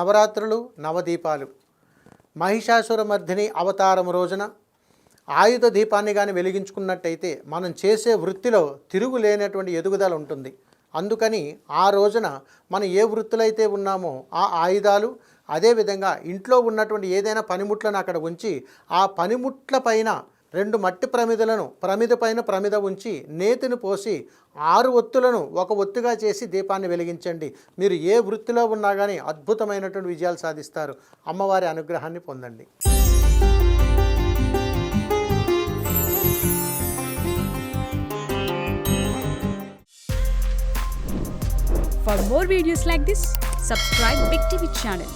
నవరాత్రులు నవదీపాలు మహిషాసురమర్దిని అవతారం రోజున ఆయుధ దీపాన్ని కానీ వెలిగించుకున్నట్టయితే మనం చేసే వృత్తిలో తిరుగులేనటువంటి ఎదుగుదల ఉంటుంది. అందుకని ఆ రోజున మనం ఏ వృత్తులు అయితే ఉన్నామో ఆ ఆయుధాలు అదేవిధంగా ఇంట్లో ఉన్నటువంటి ఏదైనా పనిముట్లను అక్కడ ఉంచి ఆ పనిముట్ల పైన 2 మట్టి ప్రమిదలను ప్రమిద పైన ప్రమిద ఉంచి నేతిని పోసి 6 ఒత్తులను ఒక ఒత్తుగా చేసి దీపాన్ని వెలిగించండి. మీరు ఏ వృత్తిలో ఉన్నా కానీ అద్భుతమైనటువంటి విజయాలు సాధిస్తారు. అమ్మవారి అనుగ్రహాన్ని పొందండి. For more videos like this, subscribe Big TV channel.